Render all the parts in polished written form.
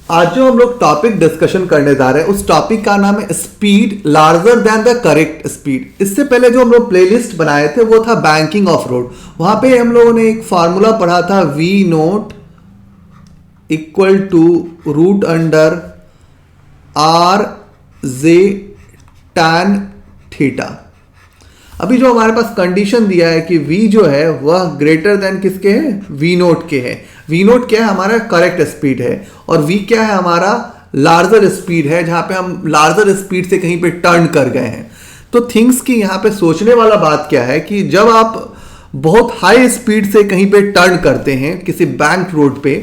आज जो हम लोग टॉपिक डिस्कशन करने जा रहे हैं उस टॉपिक का नाम है speed larger than the correct speed. इससे पहले जो हम लोग प्लेलिस्ट बनाए थे वो था बैंकिंग ऑफ रोड। वहां पे हम लोगों ने एक फार्मूला पढ़ा था V naught equal to root under R J tan theta. अभी जो हमारे पास कंडीशन दिया है कि V जो है वह ग्रेटर देन किसके है, V नोट के है। V नोट क्या है, हमारा करेक्ट स्पीड है, और V क्या है, हमारा लार्जर स्पीड है, जहां पे हम लार्जर स्पीड से कहीं पे टर्न कर गए हैं। तो थिंग्स की यहाँ पे सोचने वाला बात क्या है कि जब आप बहुत हाई स्पीड से कहीं पे टर्न करते हैं किसी बैंक रोड पे,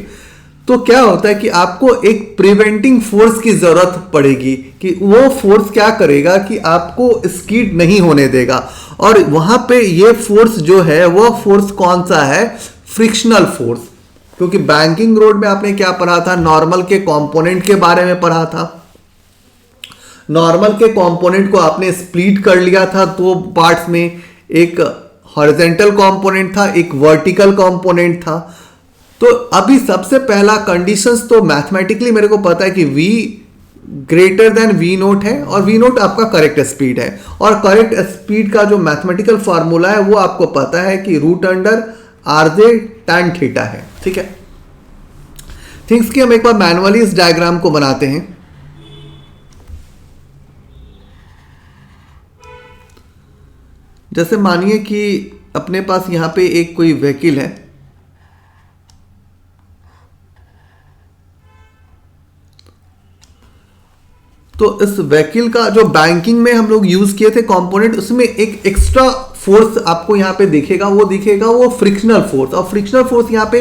तो क्या होता है कि आपको एक प्रिवेंटिंग फोर्स की जरूरत पड़ेगी कि वो फोर्स क्या करेगा कि आपको स्किड नहीं होने देगा। और वहां पे ये फोर्स जो है वह फोर्स कौन सा है, फ्रिक्शनल फोर्स। क्योंकि बैंकिंग रोड में आपने क्या पढ़ा था, नॉर्मल के कंपोनेंट के बारे में पढ़ा था। नॉर्मल के कंपोनेंट को आपने स्प्लिट कर लिया था दो पार्ट्स में, एक हॉरिजॉन्टल कंपोनेंट था, एक वर्टिकल कंपोनेंट था। तो अभी सबसे पहला कंडीशंस तो मैथमेटिकली मेरे को पता है कि V greater than V note है, और V नोट आपका करेक्ट स्पीड है, और करेक्ट स्पीड का जो मैथमेटिकल फार्मूला है वो आपको पता है कि root under R J tan theta है। ठीक है, थिंग्स की हम एक बार मैनुअली इस डायग्राम को बनाते हैं। जैसे मानिए कि अपने पास यहां पे एक कोई व्हीकल है, तो इस व्हीकल का जो बैंकिंग में हम लोग यूज किए थे कंपोनेंट, उसमें एक एक्स्ट्रा फोर्स आपको यहाँ पे दिखेगा, वो फ्रिक्शनल फोर्स। और फ्रिक्शनल फोर्स यहाँ पे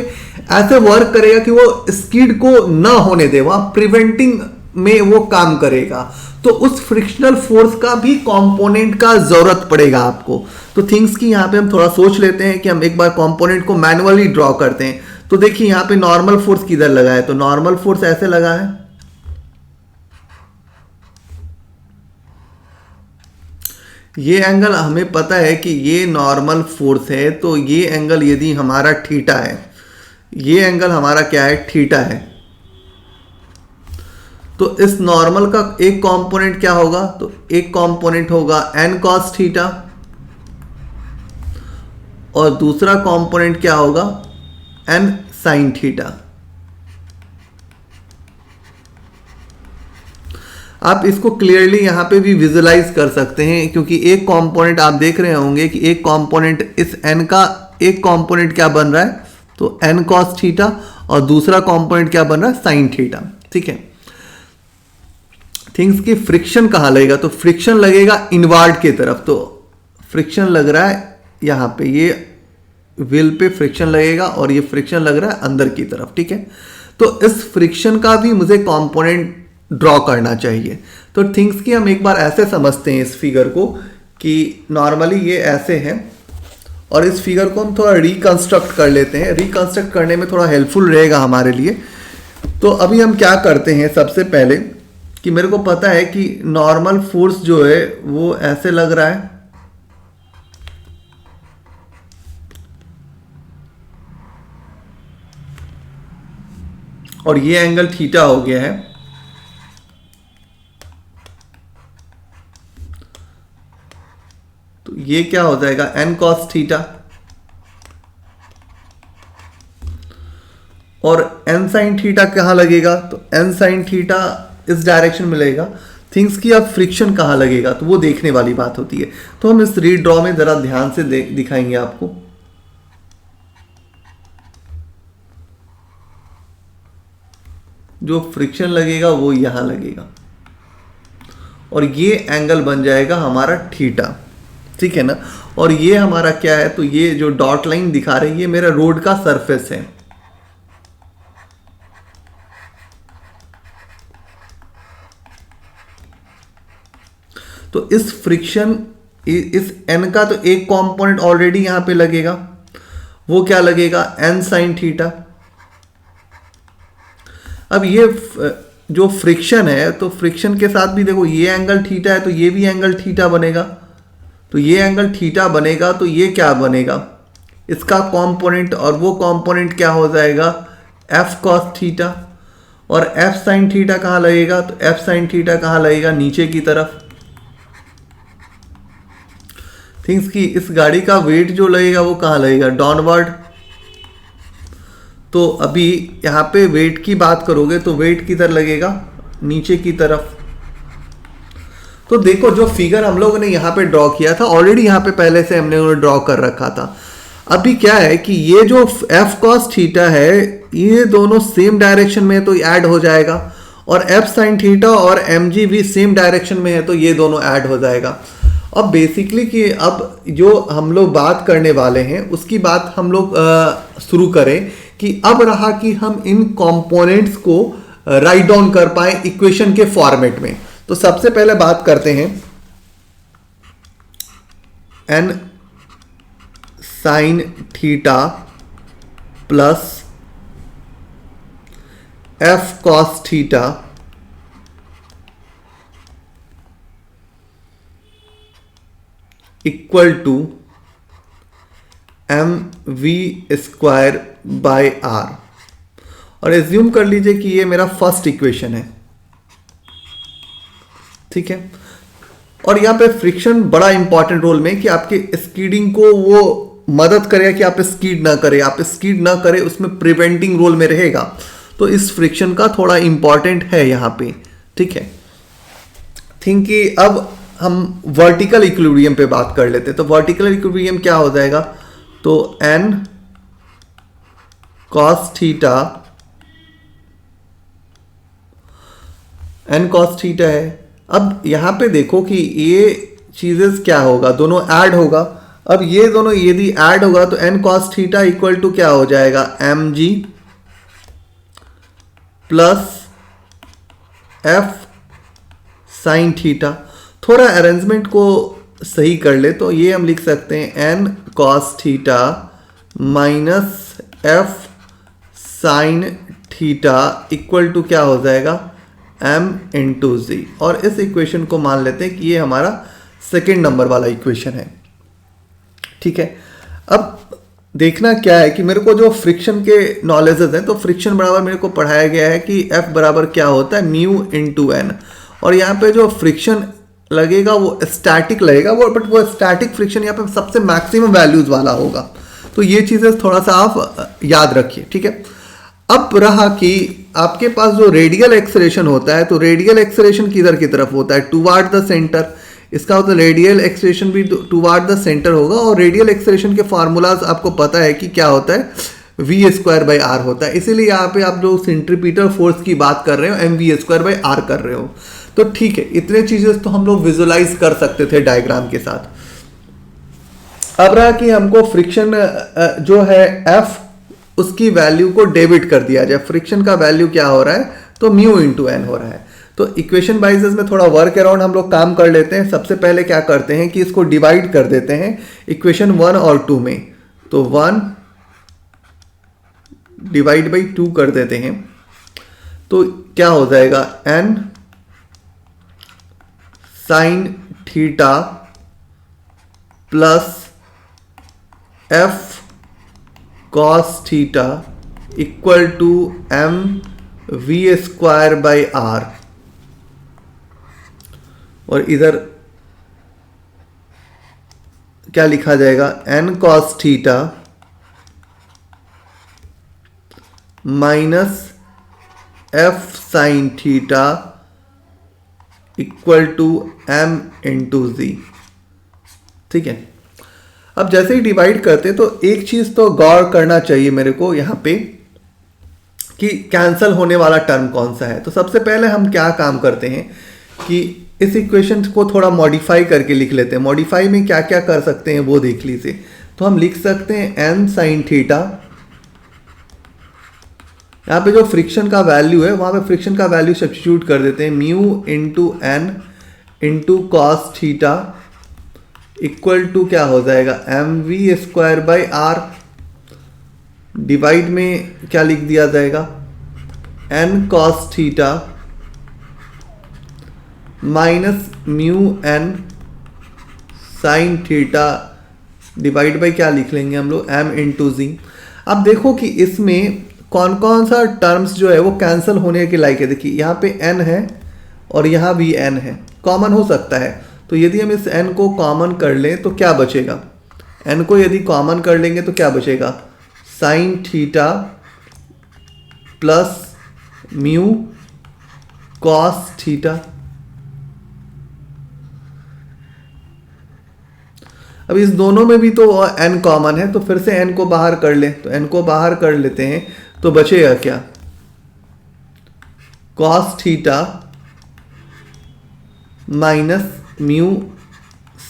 ऐसे वर्क करेगा कि वो स्किड को ना होने दे, वहां प्रिवेंटिंग में वो काम करेगा। तो उस फ्रिक्शनल फोर्स का भी कंपोनेंट का जरूरत पड़ेगा आपको। तो थिंग्स की यहाँ पे हम थोड़ा सोच लेते हैं कि हम एक बार कंपोनेंट को मैनुअली ड्रॉ करते हैं। तो देखिए यहाँ पे नॉर्मल फोर्स किधर लगा है, तो नॉर्मल फोर्स ऐसे लगा है, ये एंगल हमें पता है कि ये नॉर्मल फोर्स है। तो ये एंगल यदि हमारा थीटा है, ये एंगल हमारा क्या है, थीटा है। तो इस नॉर्मल का एक कंपोनेंट क्या होगा, तो एक कंपोनेंट होगा n cos थीटा, और दूसरा कंपोनेंट क्या होगा, n sin थीटा। आप इसको क्लियरली यहां पे भी विजुलाइज कर सकते हैं, क्योंकि एक कंपोनेंट आप देख रहे होंगे कि एक कंपोनेंट इस n का एक कंपोनेंट क्या बन रहा है, तो n cos थीटा, और दूसरा कंपोनेंट क्या बन रहा है, sin थीटा। ठीक है, थिंग्स की फ्रिक्शन कहां लगेगा, तो फ्रिक्शन लगेगा इनवर्ड की तरफ। तो फ्रिक्शन लग रहा है यहां पे, ये व्हील पे फ्रिक्शन लगेगा, और ये फ्रिक्शन लग रहा है अंदर की तरफ। ठीक है, तो इस फ्रिक्शन का भी मुझे कंपोनेंट ड्रॉ करना चाहिए। तो थिंग्स की हम एक बार ऐसे समझते हैं इस फिगर को कि नॉर्मली ये ऐसे है, और इस फिगर को हम थोड़ा रिकंस्ट्रक्ट कर लेते हैं। रिकंस्ट्रक्ट करने में थोड़ा हेल्पफुल रहेगा हमारे लिए। तो अभी हम क्या करते हैं, सबसे पहले कि मेरे को पता है कि नॉर्मल फोर्स जो है वो ऐसे लग रहा है, और ये एंगल थीटा हो गया है। तो ये क्या हो जाएगा, n cos थीटा, और n sin थीटा कहां लगेगा, तो n sin थीटा इस डायरेक्शन में लगेगा। थिंग्स की अब फ्रिक्शन कहां लगेगा, तो वो देखने वाली बात होती है। तो हम इस रीड्रॉ में जरा ध्यान से दिखाएंगे आपको। जो फ्रिक्शन लगेगा वो यहां लगेगा, और ये एंगल बन जाएगा हमारा थीटा। ठीक है ना, और ये हमारा क्या है, तो ये जो डॉट लाइन दिखा रही है ये मेरा रोड का सरफेस है। तो इस फ्रिक्शन, इस n का तो एक कंपोनेंट ऑलरेडी यहां पे लगेगा, वो क्या लगेगा, n sin थीटा। अब ये जो फ्रिक्शन है, तो फ्रिक्शन के साथ भी देखो ये एंगल थीटा है, तो ये भी एंगल थीटा बनेगा। तो ये एंगल थीटा बनेगा, तो ये क्या बनेगा, इसका कंपोनेंट, और वो कंपोनेंट क्या हो जाएगा, f cos थीटा। और एफ साइन थीटा कहाँ लगेगा, तो एफ साइन थीटा कहाँ लगेगा, नीचे की तरफ। थिंग्स की इस गाड़ी का वेट जो लगेगा वो कहाँ लगेगा, डाउनवर्ड। तो अभी यहाँ पे वेट की बात करोगे तो वेट किधर लगेगा, नीचे की तरफ। तो देखो जो फिगर हम लोगों ने यहाँ पे ड्रॉ किया था ऑलरेडी यहाँ पे पहले से हमने ड्रॉ कर रखा था। अभी क्या है कि ये जो एफ कॉस थीटा है ये दोनों सेम डायरेक्शन में है तो ऐड हो जाएगा, और एफ साइन थीटा और एम जी भी सेम डायरेक्शन में है तो ये दोनों ऐड हो जाएगा। अब बेसिकली कि अब जो हम लोग बात करने वाले हैं उसकी बात हम लोग शुरू करें कि अब रहा कि हम इन कंपोनेंट्स को राइट डाउन कर पाए इक्वेशन के फॉर्मेट में। तो सबसे पहले बात करते हैं N sine theta plus F cos theta equal to M V square by R. और एज्यूम कर लीजिए कि ये मेरा फर्स्ट इक्वेशन है, ठीक है। और यहां पे फ्रिक्शन बड़ा इंपॉर्टेंट रोल में कि आपके स्कीडिंग को वो मदद करेगा कि आप स्कीड ना करें, आप स्कीड ना करें उसमें प्रिवेंटिंग रोल में रहेगा। तो इस फ्रिक्शन का थोड़ा इंपॉर्टेंट है यहां पे, ठीक है। थिंक कि अब हम वर्टिकल इक्विलिब्रियम पे बात कर लेते हैं। तो वर्टिकल इक्विलिब्रियम क्या हो जाएगा, तो N cos theta, N cos theta है। अब यहां पे देखो कि ये चीजेस क्या होगा, दोनों ऐड होगा। अब ये दोनों यदि ऐड होगा तो N cos theta equal to क्या हो जाएगा, M G plus F sine theta. थोड़ा अरेंजमेंट को सही कर ले तो ये हम लिख सकते हैं N cos theta minus F sine theta equal to क्या हो जाएगा, m इंटू जी। और इस इक्वेशन को मान लेते हैं कि ये हमारा सेकेंड नंबर वाला इक्वेशन है, ठीक है। अब देखना क्या है कि मेरे को जो फ्रिक्शन के नॉलेजेस हैं, तो फ्रिक्शन बराबर मेरे को पढ़ाया गया है कि F बराबर क्या होता है, म्यू इंटू एन। और यहाँ पे जो फ्रिक्शन लगेगा वो स्टैटिक लगेगा, वो बट वो स्टैटिक फ्रिक्शन यहाँ पे सबसे मैक्सिमम वैल्यूज वाला होगा। तो ये चीज़ें थोड़ा सा आप याद रखिए, ठीक है। अब रहा कि आपके पास जो रेडियल एक्सेलरेशन होता है, तो रेडियल एक्सेलरेशन किधर की तरफ होता है, टुवार्ड द सेंटर। इसका मतलब रेडियल एक्सेलरेशन भी टुवार्ड द सेंटर होगा। और रेडियल एक्सेलरेशन के फार्मूलाज आपको पता है कि क्या होता है, वी स्क्वायर बाई आर होता है। इसीलिए यहाँ पे आप जो सेंट्रीपिटल फोर्स की बात कर रहे हो M V square by R कर रहे हो। तो ठीक है, इतने चीजें तो हम लोग विजुलाइज कर सकते थे डायग्राम के साथ। अब रहा कि हमको फ्रिक्शन जो है एफ उसकी वैल्यू को डेबिट कर दिया जाए। फ्रिक्शन का वैल्यू क्या हो रहा है, तो म्यू इंटू एन हो रहा है। तो इक्वेशन बाइसेस में थोड़ा वर्क अराउंड हम लोग काम कर लेते हैं। सबसे पहले क्या करते हैं कि इसको डिवाइड कर देते हैं इक्वेशन 1 और 2 में। तो 1 डिवाइड बाई 2 कर देते हैं तो क्या हो जाएगा, N sine theta plus F cos theta equal to M V square by R. और इधर क्या लिखा जाएगा, N cos theta minus F sine theta equal to M into G, ठीक है। अब जैसे ही डिवाइड करते तो एक चीज तो गौर करना चाहिए मेरे को यहाँ पे कि कैंसल होने वाला टर्म कौन सा है। तो सबसे पहले हम क्या काम करते हैं कि इस इक्वेशन को थोड़ा मॉडिफाई करके लिख लेते हैं। मॉडिफाई में क्या क्या कर सकते हैं वो देख लीजिए। तो हम लिख सकते हैं एन साइन थीटा, यहाँ पे जो फ्रिक्शन का वैल्यू है वहां पे फ्रिक्शन का वैल्यू सब्स्टिट्यूट कर देते हैं, mu into N into cos theta equal to क्या हो जाएगा, M V square by R. Divide में क्या लिख दिया जाएगा, N cos theta minus mu N sine theta divide by क्या लिख लेंगे हम लोग, एम इंटू जी। अब देखो कि इसमें कौन कौन सा टर्म्स जो है वो कैंसिल होने के लायक है। देखिए यहाँ पे n है और यहाँ भी n है, कॉमन हो सकता है। तो यदि हम इस n को कॉमन कर लें तो क्या बचेगा, n को यदि कॉमन कर लेंगे तो क्या बचेगा, sign theta plus mu cos theta. अब इस दोनों में भी तो n कॉमन है, तो फिर से n को बाहर कर ले, तो n को बाहर कर लेते हैं तो बचेगा क्या, cos theta minus mu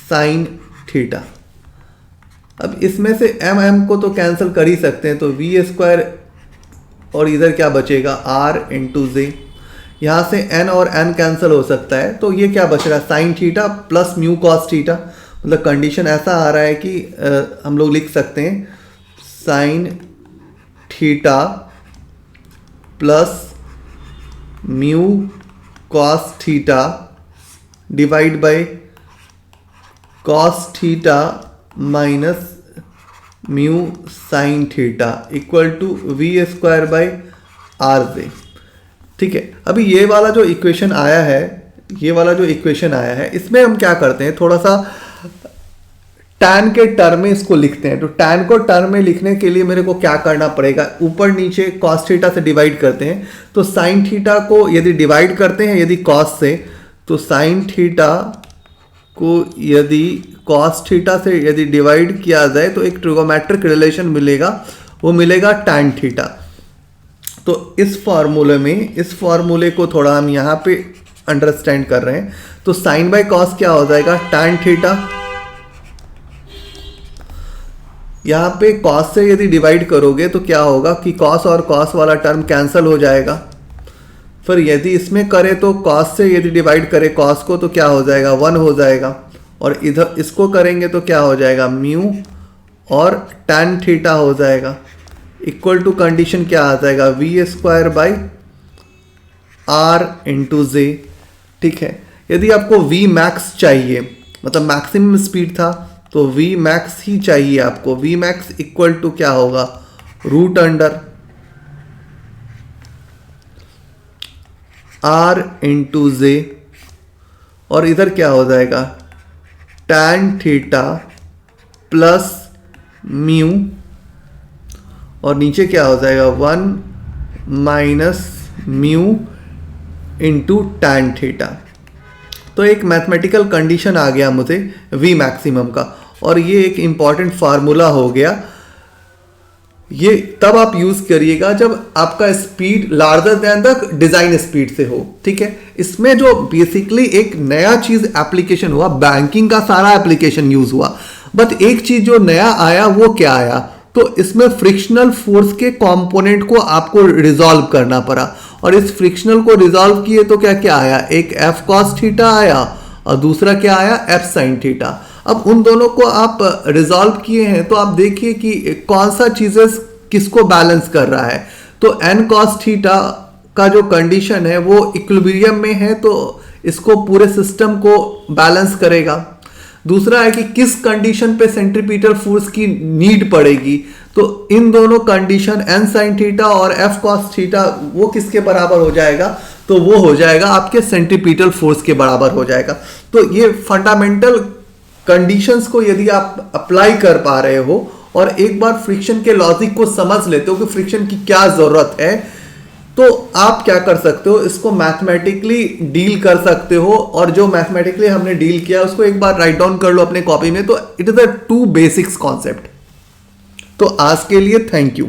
sine theta. अब इसमें से m को तो कैंसिल कर ही सकते हैं, तो वी स्क्वायर और इधर क्या बचेगा r इंटू जे। यहाँ से n और n कैंसिल हो सकता है, तो ये क्या बच रहा है, sign theta plus mu cos theta. मतलब कंडीशन ऐसा आ रहा है कि हम लोग लिख सकते हैं sine theta plus mu cos theta divide by cos theta minus mu sine theta equal to V square by R J. ठीक है, अभी ये वाला जो इक्वेशन आया है, इसमें हम क्या करते हैं, थोड़ा सा tan के टर्म में इसको लिखते हैं। तो tan को टर्म में लिखने के लिए मेरे को क्या करना पड़ेगा, ऊपर नीचे cos थीटा से डिवाइड करते हैं। तो sin थीटा को यदि डिवाइड करते हैं यदि cos से, तो sin थीटा को यदि cos थीटा से यदि डिवाइड किया जाए तो एक ट्रिगोमेट्रिक रिलेशन मिलेगा, वो मिलेगा tan थीटा। तो इस फॉर्मूले को थोड़ा हम यहाँ पे अंडरस्टैंड कर रहे हैं। तो साइन बाय कॉस क्या हो जाएगा, tan थीटा। यहाँ पे कॉस से यदि डिवाइड करोगे तो क्या होगा कि कॉस और कॉस वाला टर्म कैंसिल हो जाएगा। फिर यदि इसमें करें तो कॉस से यदि डिवाइड करें कॉस को तो क्या हो जाएगा, 1 हो जाएगा। और इधर इसको करेंगे तो क्या हो जाएगा, म्यू और tan थीटा हो जाएगा इक्वल टू कंडीशन क्या आ जाएगा, V square by R into J. ठीक है, यदि आपको वी मैक्स चाहिए, मतलब मैक्सिमम स्पीड था, तो वी मैक्स ही चाहिए आपको। वी मैक्स इक्वल टू क्या होगा, रूट अंडर आर इंटू जे, और इधर क्या हो जाएगा, tan थीटा प्लस म्यू, और नीचे क्या हो जाएगा, 1 minus mu into tan theta. तो एक मैथमेटिकल कंडीशन आ गया मुझे वी मैक्सिमम का, और ये एक इंपॉर्टेंट फार्मूला हो गया। ये तब आप यूज करिएगा जब आपका speed larger than the design speed से हो। ठीक है, इसमें जो बेसिकली एक नया चीज एप्लीकेशन हुआ, बैंकिंग का सारा एप्लीकेशन यूज हुआ, बट एक चीज जो नया आया वो क्या आया, तो इसमें फ्रिक्शनल फोर्स के कंपोनेंट को आपको रिजॉल्व करना पड़ा। और इस फ्रिक्शनल को रिजॉल्व किए तो क्या क्या आया, एक एफ कॉस थीटा आया और दूसरा क्या आया, एफ साइन थीटा। अब उन दोनों को आप रिजॉल्व किए हैं तो आप देखिए कि कौन सा चीजें किसको बैलेंस कर रहा है। तो एन कॉस थीटा का जो कंडीशन है वो इक्विलिब्रियम में है, तो इसको पूरे सिस्टम को बैलेंस करेगा। दूसरा है कि किस कंडीशन पे सेंट्रीपिटल फोर्स की नीड पड़ेगी, तो इन दोनों कंडीशन एन साइन थीटा और एफ कॉस थीटा वो किसके बराबर हो जाएगा, तो वो हो जाएगा आपके सेंट्रीपिटल फोर्स के बराबर हो जाएगा। तो ये फंडामेंटल कंडीशंस को यदि आप अप्लाई कर पा रहे हो और एक बार फ्रिक्शन के लॉजिक को समझ लेते हो कि फ्रिक्शन की क्या जरूरत है, तो आप क्या कर सकते हो, इसको मैथमेटिकली डील कर सकते हो। और जो मैथमेटिकली हमने डील किया उसको एक बार राइट डाउन कर लो अपने कॉपी में। तो it is a 2 basics concept. तो आज के लिए थैंक यू।